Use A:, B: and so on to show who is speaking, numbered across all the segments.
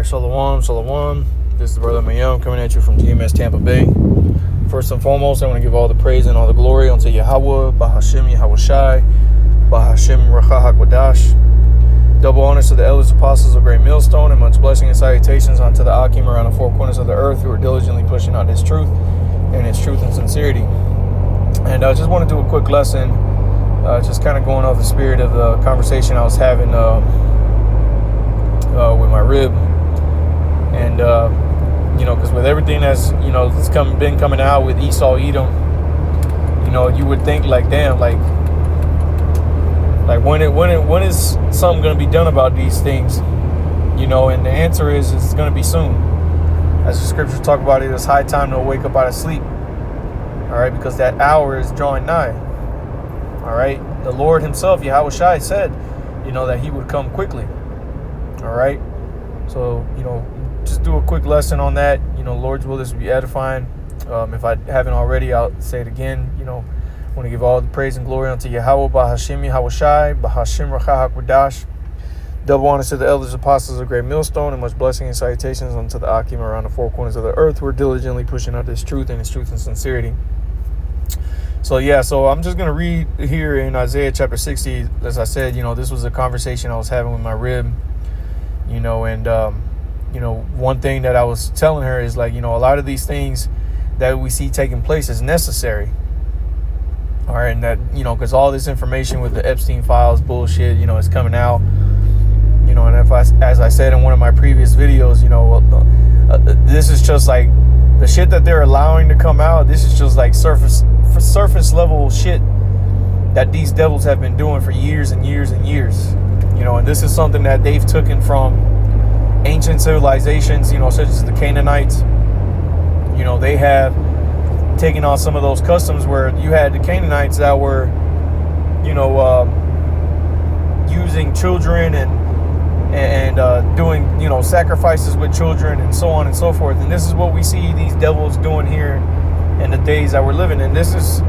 A: Shalom, Shalom. This is Brother Mayum coming at you from GMS Tampa Bay. First and foremost, I want to give all the praise and all the glory unto Yahweh, Bahashem Yahweh Shai, Bahashem Racha HaKodash. Double honors to the elders, apostles of Great Millstone, and much blessing and salutations unto the Akim around the four corners of the earth who are diligently pushing out His truth and His truth and sincerity. And I just want to do a quick lesson, just kind of going off the spirit of the conversation I was having with my rib. And because with everything that's been coming out with Esau Edom, you would think like, damn, like when is something going to be done about these things? And the answer is it's going to be soon. As the scriptures talk about, it is high time to wake up out of sleep. All right, because that hour is drawing nigh. All right, the Lord Himself, Yahweh Shai, said, that He would come quickly. All right, so just do a quick lesson on that. Lord's will, this will be edifying. If I haven't already, I'll say it again. I want to give all the praise and glory unto Yahweh, Bahashem Yahweh Shai, Bahashem Racha HaKodash. Double honors to the elders, apostles of Great Millstone, and much blessing and salutations unto the Akim around the four corners of the earth who are diligently pushing out this truth and His truth and sincerity. So I'm just going to read here in Isaiah chapter 60. As I said, this was a conversation I was having with my rib, one thing that I was telling her is like, a lot of these things that we see taking place is necessary. All right. And that, because all this information with the Epstein files bullshit, is coming out, and as I said in one of my previous videos, this is just like the shit that they're allowing to come out. This is just like surface level shit that these devils have been doing for years and years and years, and this is something that they've taken from ancient civilizations, such as the Canaanites. They have taken on some of those customs where you had the Canaanites that were, using children and doing, sacrifices with children and so on and so forth. And this is what we see these devils doing here in the days that we're living in. This is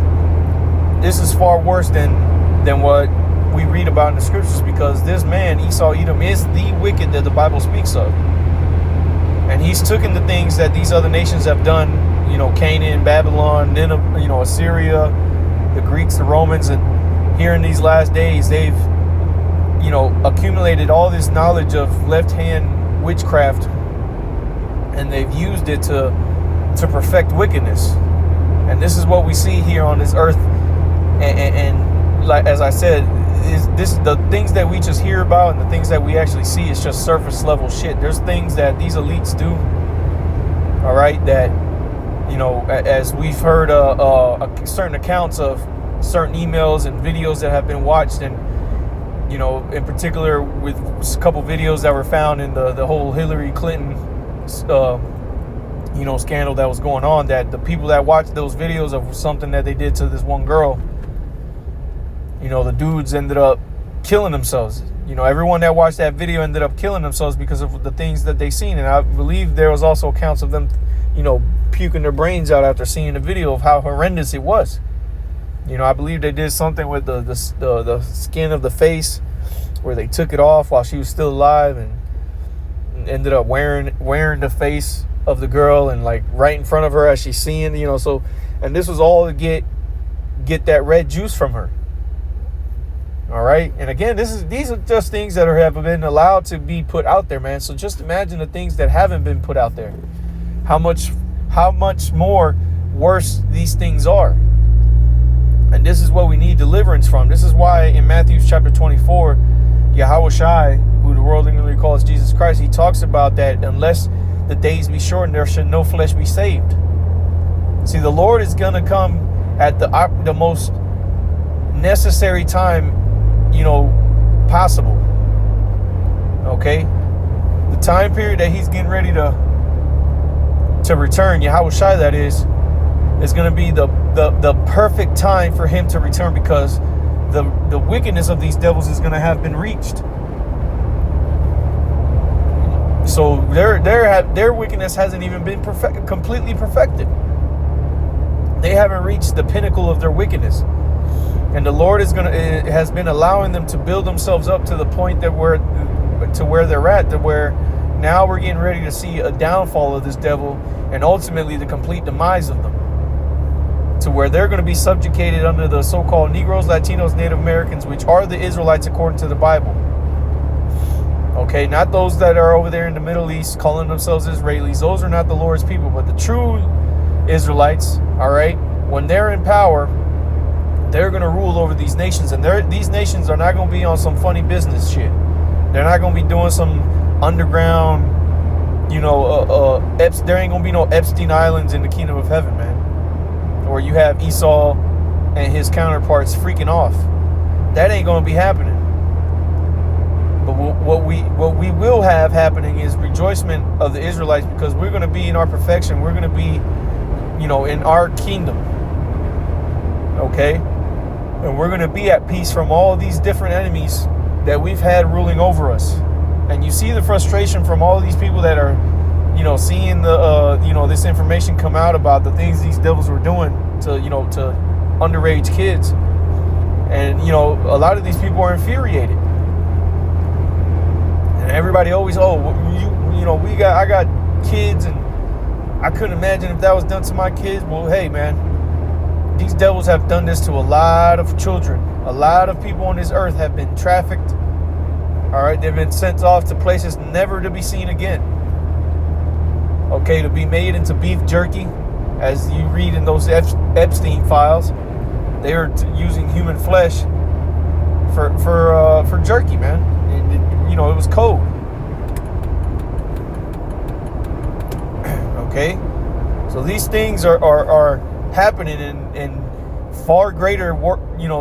A: far worse than what we read about in the scriptures, because this man, Esau Edom, is the wicked that the Bible speaks of. And he's taken the things that these other nations have done, Canaan, Babylon, Nineveh, Assyria, the Greeks, the Romans, and here in these last days, they've, accumulated all this knowledge of left-hand witchcraft, and they've used it to perfect wickedness. And this is what we see here on this earth. And like, as I said, is the things that we just hear about and the things that we actually see is just surface level shit. There's things that these elites do, all right, that, as we've heard certain accounts of certain emails and videos that have been watched, and in particular with a couple videos that were found in the whole Hillary Clinton scandal that was going on, that the people that watched those videos of something that they did to this one girl, the dudes ended up killing themselves. Everyone that watched that video ended up killing themselves because of the things that they seen. And I believe there was also accounts of them, puking their brains out after seeing the video of how horrendous it was. I believe they did something with the skin of the face where they took it off while she was still alive and ended up wearing the face of the girl and like right in front of her as she's seeing, so, and this was all to get that red juice from her. All right. And again, these are just things that have been allowed to be put out there, man. So just imagine the things that haven't been put out there. How much more worse these things are. And this is what we need deliverance from. This is why in Matthew chapter 24, Yahweh Shai, who the world ignorantly calls Jesus Christ, He talks about that unless the days be shortened, there should no flesh be saved. See, the Lord is going to come at the most necessary time, possible. Okay, the time period that He's getting ready to return, Yahweh Shai, that is going to be the perfect time for Him to return, because the wickedness of these devils is going to have been reached. So their wickedness hasn't even been completely perfected. They haven't reached the pinnacle of their wickedness. And the Lord has been allowing them to build themselves up to the point that where they're at, to where now we're getting ready to see a downfall of this devil and ultimately the complete demise of them, to where they're going to be subjugated under the so-called Negroes, Latinos, Native Americans, which are the Israelites according to the Bible. Okay, not those that are over there in the Middle East calling themselves Israelis. Those are not the Lord's people, but the true Israelites, all right, when they're in power, they're going to rule over these nations. And these nations are not going to be on some funny business shit. They're not going to be doing some underground, there ain't going to be no Epstein Islands in the kingdom of heaven, man. Or you have Esau and his counterparts freaking off. That ain't going to be happening. But what we will have happening is rejoicement of the Israelites, because we're going to be in our perfection. We're going to be, in our kingdom. Okay? And we're going to be at peace from all these different enemies that we've had ruling over us. And you see the frustration from all these people that are, seeing the, this information come out about the things these devils were doing to underage kids. And, a lot of these people are infuriated. And everybody always, I got kids, and I couldn't imagine if that was done to my kids. Well, hey, man, these devils have done this to a lot of children. A lot of people on this earth have been trafficked. All right, they've been sent off to places never to be seen again. Okay, to be made into beef jerky, as you read in those Epstein files. They were using human flesh for jerky, man. And it was code. Okay, so these things are happening, and far greater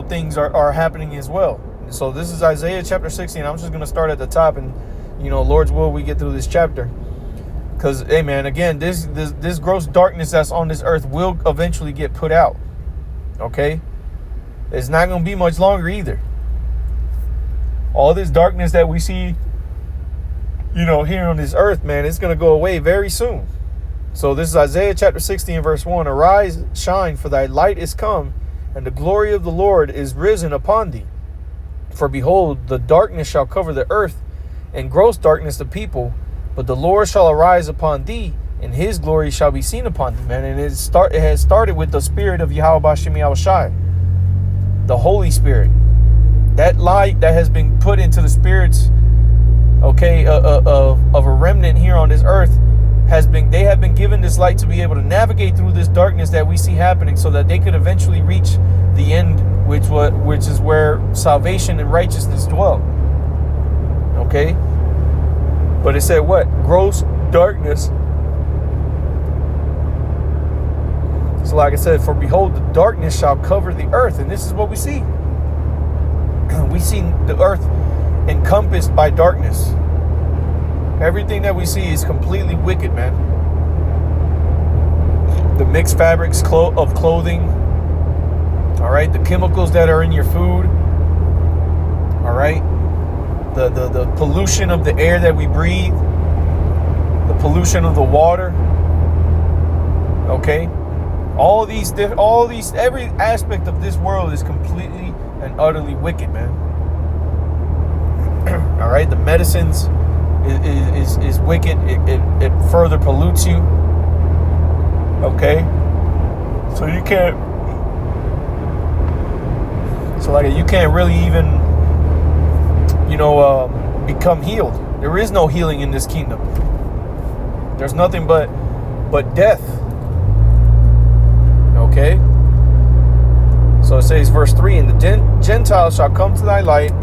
A: things are happening as well. So this is Isaiah chapter 16. I'm just going to start at the top, and Lord's will, we get through this chapter, because hey, man, again, this gross darkness that's on this earth will eventually get put out. Okay, it's not going to be much longer either. All this darkness that we see, here on this earth, man, it's going to go away very soon. So this is Isaiah chapter 16, verse 1. Arise, shine, for thy light is come, and the glory of the Lord is risen upon thee. For behold, the darkness shall cover the earth, and gross darkness the people. But the Lord shall arise upon thee, and his glory shall be seen upon thee, man. And it has started with the spirit of Yahweh Bashem Yahushai, the Holy Spirit. That light that has been put into the spirits, okay, of a remnant here on this earth, they have been given this light to be able to navigate through this darkness that we see happening, so that they could eventually reach the end, which is where salvation and righteousness dwell. Okay? But it said what? Gross darkness. So like I said, for behold, the darkness shall cover the earth. And this is what we see. We see the earth encompassed by darkness. Everything that we see is completely wicked, man. The mixed fabrics of clothing. All right, the chemicals that are in your food. All right, the pollution of the air that we breathe. The pollution of the water. Okay, every aspect of this world is completely and utterly wicked, man. All right, the medicines is wicked. It further pollutes you. Okay, so you can't really even become healed. There is no healing in this kingdom. There's nothing but death. Okay, so it says verse 3, and the Gentiles shall come to thy light,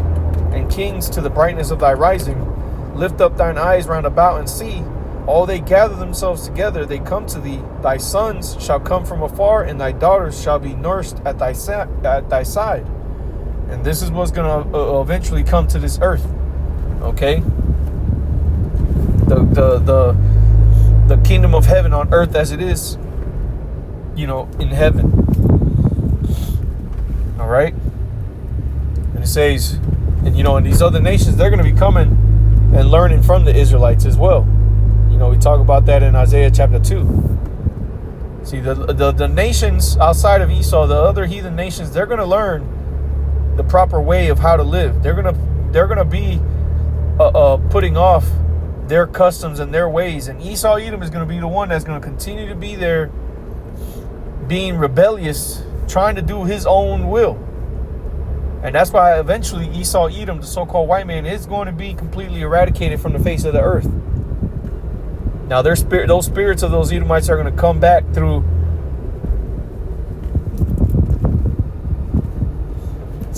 A: and kings to the brightness of thy rising. Lift up thine eyes round about and see. All they gather themselves together, they come to thee. Thy sons shall come from afar, and thy daughters shall be nursed at thy side. And this is what's going to eventually come to this earth. Okay? The kingdom of heaven on earth as it is, in heaven. All right? And it says, and these other nations, they're going to be coming and learning from the Israelites as well. We talk about that in Isaiah chapter 2. See, the nations outside of Esau, the other heathen nations, they're going to learn the proper way of how to live. They're going to be putting off their customs and their ways. And Esau Edom is going to be the one that's going to continue to be there, being rebellious, trying to do his own will. And that's why eventually Esau Edom, the so-called white man, is going to be completely eradicated from the face of the earth. Now those spirits of those Edomites are going to come back through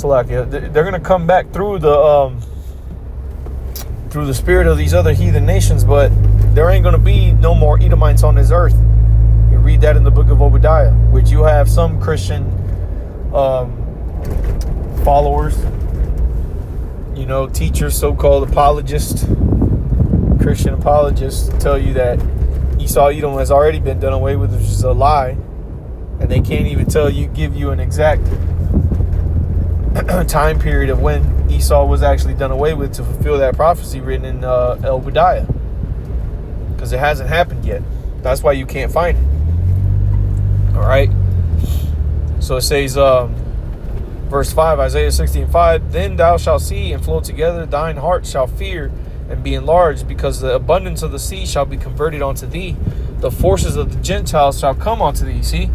A: they're going to come back through the spirit of these other heathen nations, but there ain't going to be no more Edomites on this earth. You read that in the book of Obadiah, which you have some Christian followers, teachers, so-called apologists, Christian apologists, tell you that Esau Edom has already been done away with, which is a lie, and they can't even give you an exact time period of when Esau was actually done away with to fulfill that prophecy written in Obadiah, because it hasn't happened yet. That's why you can't find it. All right. So it says, verse 5, Isaiah 16:5, then thou shalt see and flow together, thine heart shall fear and be enlarged, because the abundance of the sea shall be converted unto thee, the forces of the Gentiles shall come unto thee. See?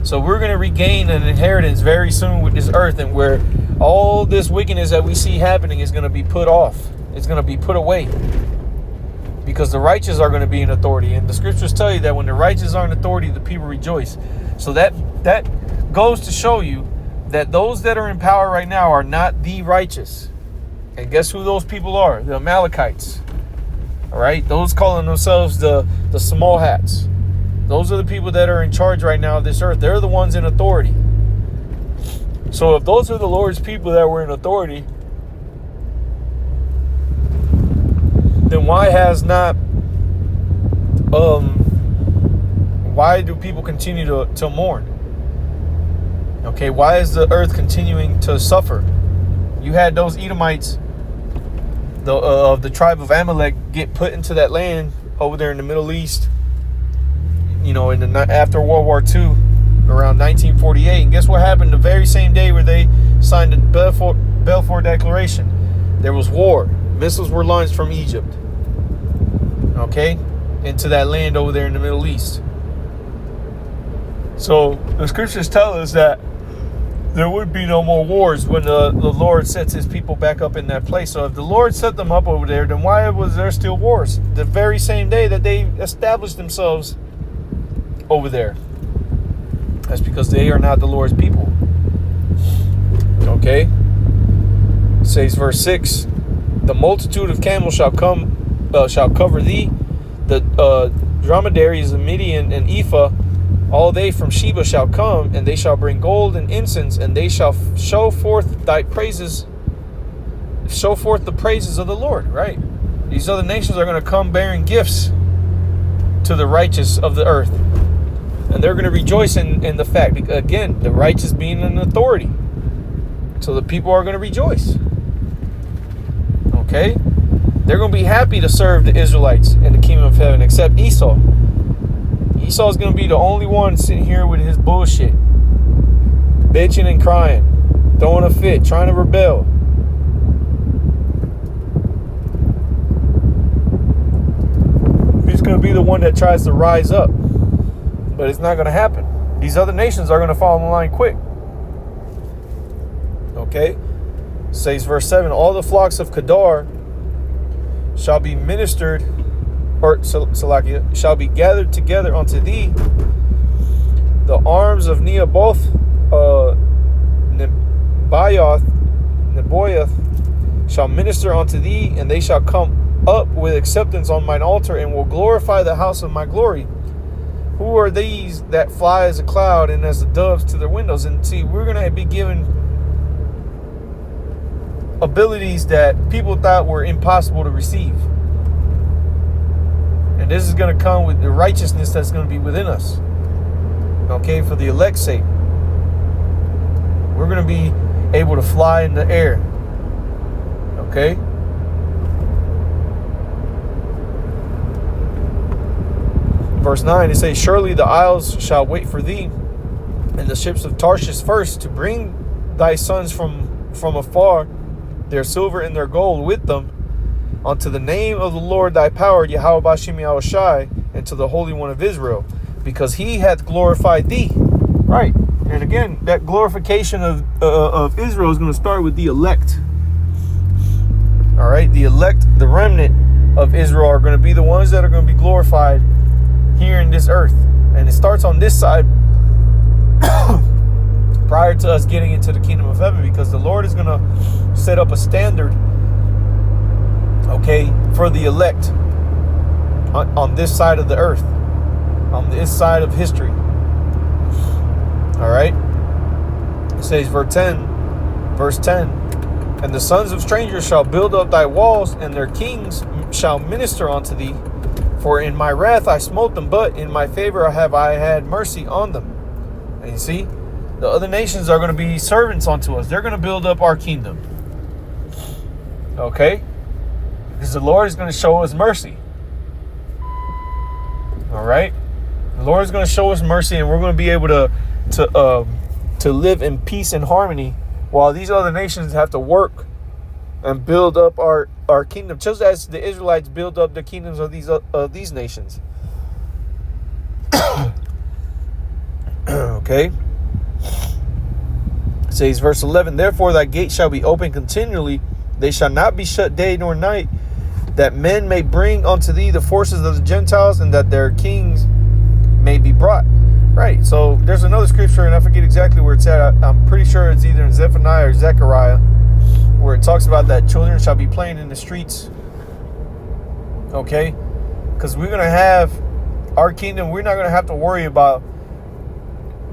A: So we're going to regain an inheritance very soon with this earth, and where all this wickedness that we see happening is going to be put off. It's going to be put away, because the righteous are going to be in authority. And the scriptures tell you that when the righteous are in authority, the people rejoice. So that goes to show you that those that are in power right now are not the righteous. And guess who those people are? The Amalekites. All right? Those calling themselves the small hats. Those are the people that are in charge right now of this earth. They're the ones in authority. So if those are the Lord's people that were in authority, then why do people continue to mourn? Okay, why is the earth continuing to suffer? You had those Edomites of the tribe of Amalek get put into that land over there in the Middle East, after World War II, around 1948. And guess what happened the very same day where they signed the Balfour Declaration? There was war. Missiles were launched from Egypt, okay, into that land over there in the Middle East. So the scriptures tell us that there would be no more wars when the Lord sets his people back up in that place. So if the Lord set them up over there, then why was there still wars the very same day that they established themselves over there? That's because they are not the Lord's people. Okay? It says verse 6, the multitude of camels shall cover thee, the dromedaries of Midian and Ephah, all they from Sheba shall come, and they shall bring gold and incense, and they shall show forth the praises of the Lord. Right? These other nations are going to come bearing gifts to the righteous of the earth, and they're going to rejoice in the fact, again, the righteous being in authority. So the people are going to rejoice. Okay? They're going to be happy to serve the Israelites in the kingdom of heaven, except Esau. Esau's going to be the only one sitting here with his bullshit, bitching and crying, throwing a fit, trying to rebel. He's going to be the one that tries to rise up, but it's not going to happen. These other nations are going to fall in line quick. Okay? Says verse 7, all the flocks of Kedar shall be ministered, or Salakia, shall be gathered together unto thee. The arms of Nebaioth shall minister unto thee, and they shall come up with acceptance on mine altar, and will glorify the house of my glory. Who are these that fly as a cloud and as the doves to their windows? And see, we're going to be given abilities that people thought were impossible to receive. And this is going to come with the righteousness that's going to be within us. Okay, for the elect's sake. We're going to be able to fly in the air. Okay? Verse 9, it says, surely the isles shall wait for thee, and the ships of Tarshish first, to bring thy sons from afar, their silver and their gold with them, unto the name of the Lord thy power, Yahweh Bashim Yahushai, and to the Holy One of Israel, because he hath glorified thee. Right. And again, that glorification of Israel is going to start with the elect. All right. The elect, the remnant of Israel, are going to be the ones that are going to be glorified here in this earth. And it starts on this side prior to us getting into the kingdom of heaven, because the Lord is going to set up a standard, okay, for the elect on this side of the earth, on this side of history. All right. It says verse 10, and the sons of strangers shall build up thy walls, and their kings shall minister unto thee. For in my wrath I smote them, but in my favor have I had mercy on them. And you see, the other nations are going to be servants unto us. They're going to build up our kingdom. Okay? Because the Lord is going to show us mercy. All right? The Lord is going to show us mercy, and we're going to be able to live in peace and harmony, while these other nations have to work and build up our kingdom, just as the Israelites build up the kingdoms of these nations. Okay. It says verse 11, therefore thy gate shall be open continually, they shall not be shut day nor night, that men may bring unto thee the forces of the Gentiles, and that their kings may be brought. Right. So there's another scripture, and I forget exactly where it's at. I'm pretty sure it's either in Zephaniah or Zechariah, where it talks about that children shall be playing in the streets. Okay? Because we're going to have our kingdom. We're not going to have to worry about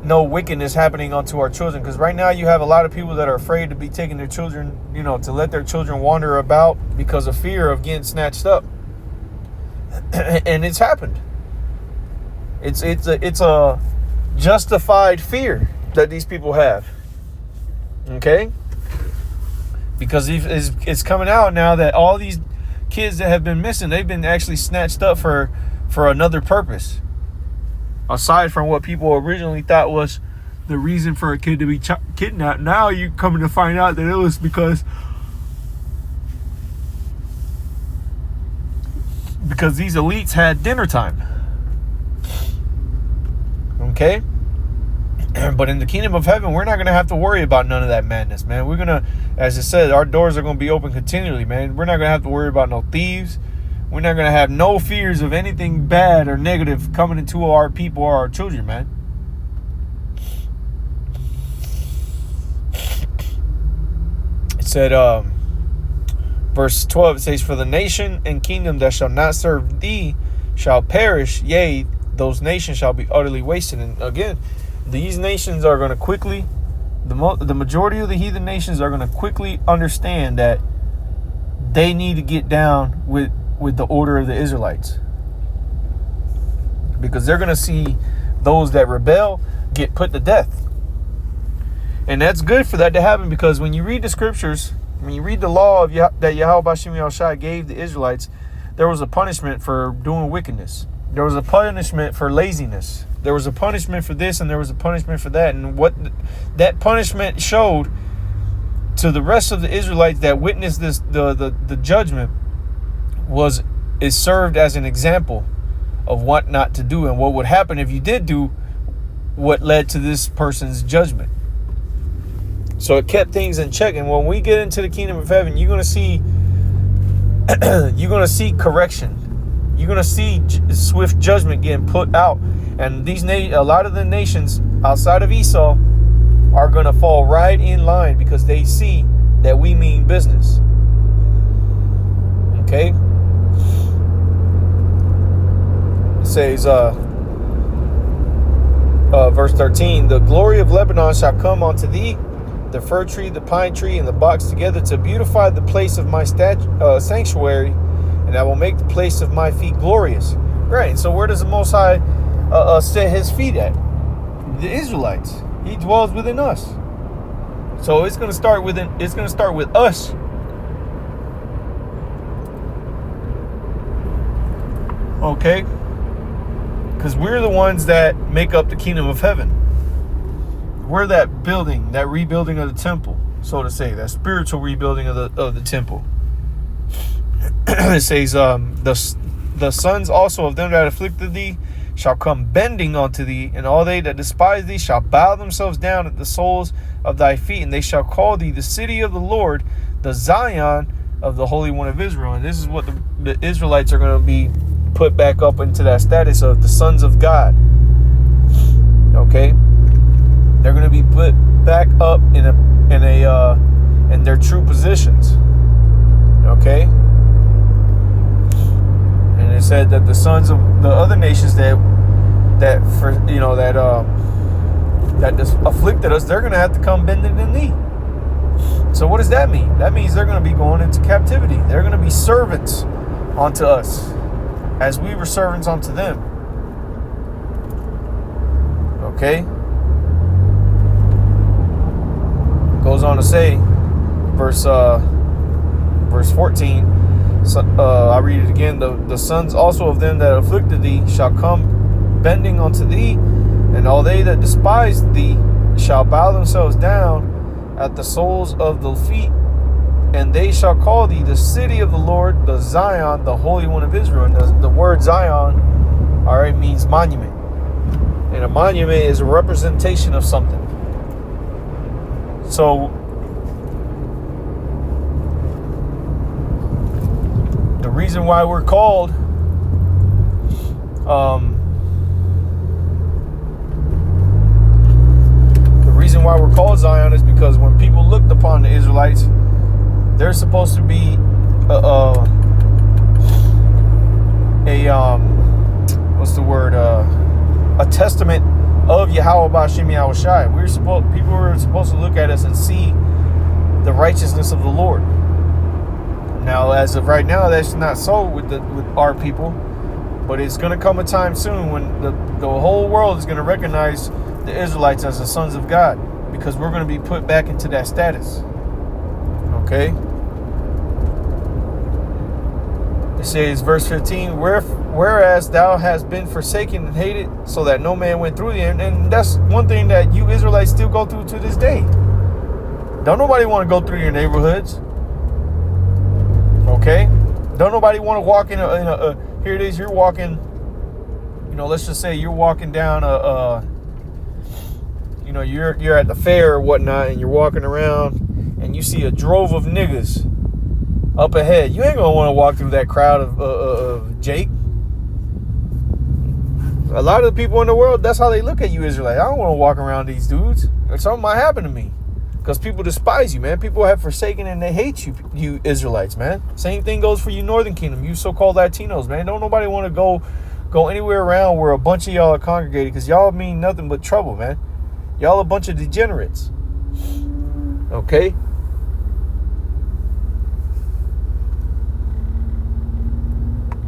A: no wickedness happening unto our children. Because right now you have a lot of people that are afraid to be taking their children, to let their children wander about because of fear of getting snatched up. And it's happened. It's a justified fear that these people have. Okay? Because it's coming out now that all these kids that have been missing, they've been actually snatched up for another purpose, aside from what people originally thought was the reason for a kid to be kidnapped. Now you're coming to find out that it was because these elites had dinner time. Okay? But in the kingdom of heaven, we're not going to have to worry about none of that madness, man. We're going to, as it said, our doors are going to be open continually, man. We're not going to have to worry about no thieves. We're not going to have no fears of anything bad or negative coming into our people or our children, man. It said, verse 12, it says, for the nation and kingdom that shall not serve thee shall perish, yea, those nations shall be utterly wasted. And again, these nations are going to quickly, the majority of the heathen nations are going to quickly understand that they need to get down with the order of the Israelites. Because they're going to see those that rebel get put to death. And that's good for that to happen, because when you read the scriptures, when you read the law that Yahweh Bashim Yahushai gave the Israelites, there was a punishment for doing wickedness. There was a punishment for laziness. There was a punishment for this, and there was a punishment for that. And what that punishment showed to the rest of the Israelites that witnessed this, the judgment, is served as an example of what not to do and what would happen if you did do what led to this person's judgment. So it kept things in check. And when we get into the kingdom of heaven, you're going to see correction. You're going to see swift judgment getting put out. And a lot of the nations outside of Esau are going to fall right in line, because they see that we mean business. Okay? It says, verse 13, the glory of Lebanon shall come unto thee, the fir tree, the pine tree, and the box together, to beautify the place of my sanctuary, and I will make the place of my feet glorious. Right. And so where does the Most High set his feet at? The Israelites. He dwells within us. So it's going to start with us. Okay? Because we're the ones that make up the kingdom of heaven. We're that rebuilding of the temple, so to say, that spiritual rebuilding of the temple. It says, the sons also of them that afflicted thee shall come bending unto thee, and all they that despise thee shall bow themselves down at the soles of thy feet, and they shall call thee the city of the Lord, the Zion of the Holy One of Israel. And this is what the Israelites are going to be put back up into that status of the sons of God. Okay, they're going to be put back up in their true positions. Okay, and it said that the sons of the other nations that afflicted us, they're going to have to come bending the knee. So what does that mean? That means they're going to be going into captivity. They're going to be servants unto us, as we were servants unto them. Okay? Goes on to say, verse 14, I read it again. The sons also of them that afflicted thee shall come bending unto thee, and all they that despise thee shall bow themselves down at the soles of the feet, and they shall call thee the city of the Lord, the Zion, the Holy One of Israel. And the word Zion, all right, means monument. And a monument is a representation of something. So the reason why we're called Zion is because when people looked upon the Israelites, they're supposed to be a testament of Yahweh B'Shem Yahweh Shai. People were supposed to look at us and see the righteousness of the Lord. Now, as of right now, that's not so with our people, but it's going to come a time soon when the whole world is going to recognize the Israelites as the sons of God, because we're going to be put back into that status. Okay? It says, verse 15, whereas thou hast been forsaken and hated, so that no man went through thee. And that's one thing that you Israelites still go through to this day. Don't nobody want to go through your neighborhoods. Okay? Don't nobody want to walk in a here it is, you're walking, let's just say you're walking down you're at the fair or whatnot, and you're walking around and you see a drove of niggas up ahead. You ain't gonna want to walk through that crowd of Jake. A lot of the people in the world, that's how they look at you Israelites. I don't want to walk around these dudes, or something might happen to me, because people despise you, man. People have forsaken and they hate you Israelites, man. Same thing goes for you Northern Kingdom, you so-called Latinos, man. Don't nobody want to go anywhere around where a bunch of y'all are congregated, because y'all mean nothing but trouble, man. Y'all a bunch of degenerates. Okay?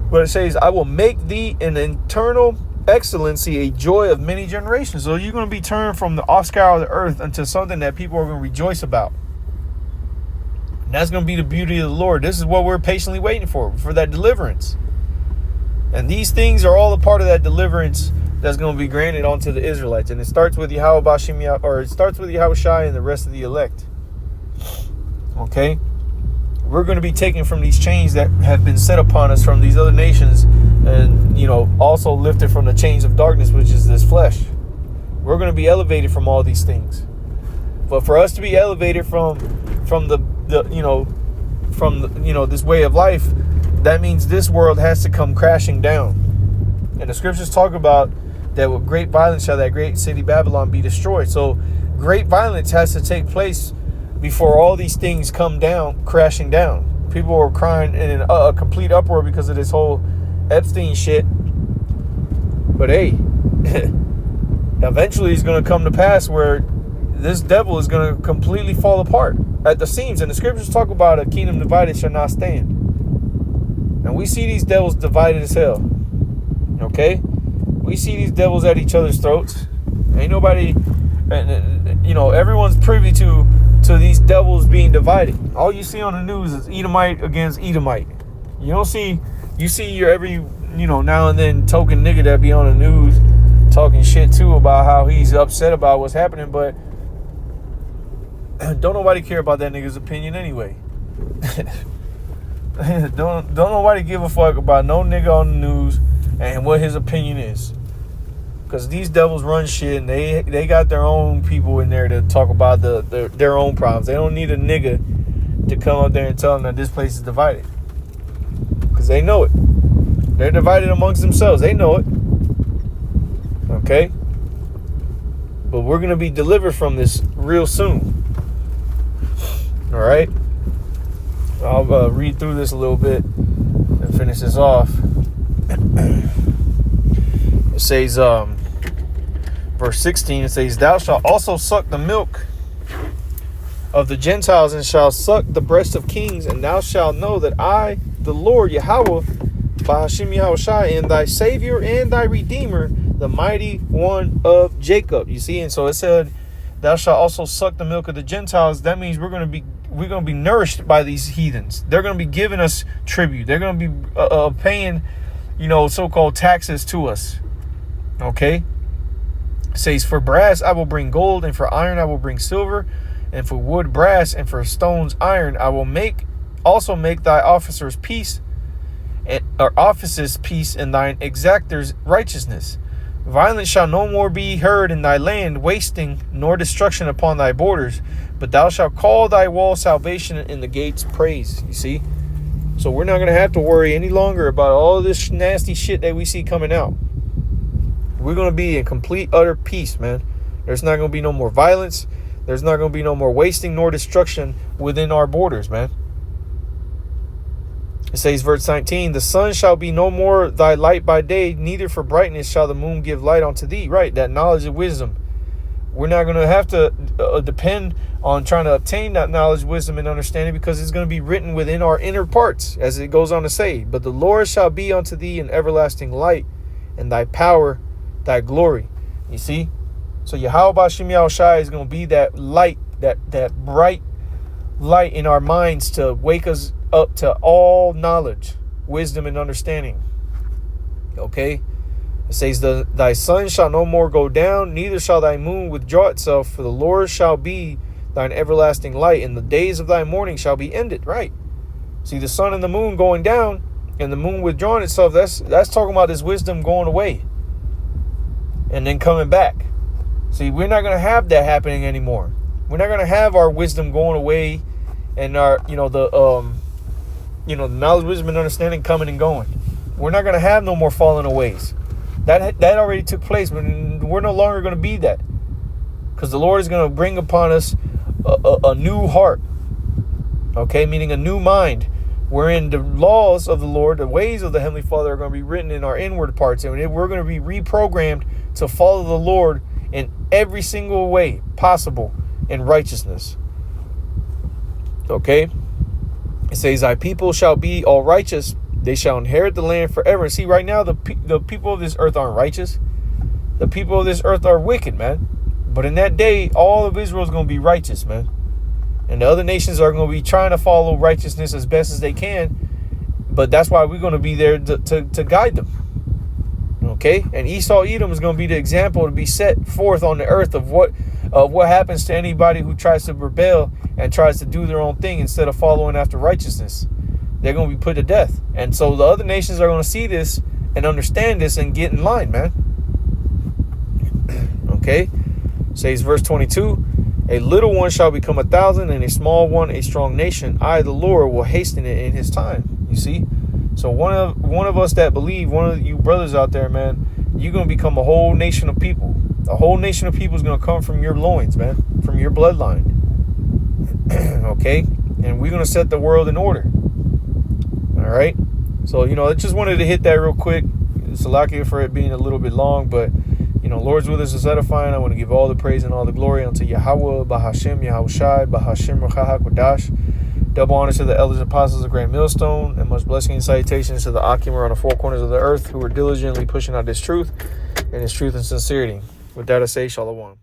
A: But it says, I will make thee an eternal excellency, a joy of many generations. So you're going to be turned from the offscour of the earth into something that people are going to rejoice about. And that's going to be the beauty of the Lord. This is what we're patiently waiting for that deliverance. And these things are all a part of that deliverance that's going to be granted unto the Israelites. And it starts with Yahweh B'Shem, or it starts with Yahweh Shai and the rest of the elect. Okay? We're going to be taken from these chains that have been set upon us from these other nations, and, also lifted from the chains of darkness, which is this flesh. We're going to be elevated from all these things. But for us to be elevated from this way of life, that means this world has to come crashing down. And the scriptures talk about that with great violence shall that great city Babylon be destroyed. So great violence has to take place before all these things come down, crashing down. People are crying in a complete uproar because of this whole Epstein shit. But hey, eventually it's going to come to pass where this devil is going to completely fall apart at the seams. And the scriptures talk about a kingdom divided shall not stand. And we see these devils divided as hell. Okay? We see these devils at each other's throats. Ain't nobody, everyone's privy to these devils being divided. All you see on the news is Edomite against Edomite. You see your every, now and then token nigga that be on the news talking shit too about how he's upset about what's happening, but don't nobody care about that nigga's opinion anyway. don't nobody give a fuck about no nigga on the news and what his opinion is. Because these devils run shit, and they got their own people in there to talk about their own problems. They don't need a nigga to come up there and tell them that this place is divided. Because they know it. They're divided amongst themselves. They know it. Okay? But we're going to be delivered from this real soon. All right? I'll read through this a little bit and finish this off. It says, verse 16, it says, thou shalt also suck the milk of the Gentiles and shalt suck the breast of kings, and thou shalt know that I, the Lord Yahweh, Bahashim Yahushai, am thy Savior and thy Redeemer, the mighty one of Jacob. You see, and so it said, thou shalt also suck the milk of the Gentiles. That means we're going to be nourished by these heathens. They're going to be giving us tribute. They're going to be paying, so-called taxes to us. Okay? It says, for brass I will bring gold, and for iron I will bring silver, and for wood brass, and for stones iron. I will also make thy officers peace, or offices peace, and thine exactors righteousness. Violence shall no more be heard in thy land, wasting nor destruction upon thy borders. But thou shalt call thy wall salvation and the gates praise. You see? So we're not going to have to worry any longer about all this nasty shit that we see coming out. We're going to be in complete, utter peace, man. There's not going to be no more violence. There's not going to be no more wasting nor destruction within our borders, man. It says, verse 19, the sun shall be no more thy light by day, neither for brightness shall the moon give light unto thee. Right, that knowledge and wisdom. We're not going to have to depend on trying to obtain that knowledge, wisdom, and understanding, because it's going to be written within our inner parts, as it goes on to say. But the Lord shall be unto thee an everlasting light, and thy power, thy glory. You see? So Yahweh Bashim Yahushai is going to be that light, that bright light in our minds to wake us up to all knowledge, wisdom, and understanding. Okay? It says, thy sun shall no more go down, neither shall thy moon withdraw itself, for the Lord shall be thine everlasting light, and the days of thy mourning shall be ended. Right? See, the sun and the moon going down, and the moon withdrawing itself, that's talking about this wisdom going away and then coming back. See, we're not going to have that happening anymore. We're not going to have our wisdom going away and our, the knowledge, wisdom, and understanding coming and going. We're not going to have no more falling aways. That already took place, but we're no longer going to be that, because the Lord is going to bring upon us a new heart. Okay, meaning a new mind, wherein the laws of the Lord, the ways of the Heavenly Father, are going to be written in our inward parts, and we're going to be reprogrammed to follow the Lord in every single way possible in righteousness. Okay? It says, thy people shall be all righteous. They shall inherit the land forever. And see, right now, the people of this earth aren't righteous. The people of this earth are wicked, man. But in that day, all of Israel is going to be righteous, man. And the other nations are going to be trying to follow righteousness as best as they can. But that's why we're going to be there to guide them. Okay? And Esau Edom is going to be the example to be set forth on the earth of what happens to anybody who tries to rebel and tries to do their own thing instead of following after righteousness. They're going to be put to death. And so the other nations are going to see this and understand this and get in line, man. Okay? Says verse 22, a little one shall become 1,000, and a small one a strong nation. I, the Lord, will hasten it in his time. You see? So one of us that believe, one of you brothers out there, man, you're going to become a whole nation of people. A whole nation of people is going to come from your loins, man, from your bloodline. Okay? And we're going to set the world in order. All right? So, I just wanted to hit that real quick. Salakia for it being a little bit long, but, Lord's will is edifying. I want to give all the praise and all the glory unto Yahweh, Bahashim, Yahushai, Bahashim, Rachah HaKodash. Double honor to the elders and apostles of Grand Millstone, and much blessing and salutations to the Akimar on the four corners of the earth who are diligently pushing out this truth and sincerity. With that, I say Shalom.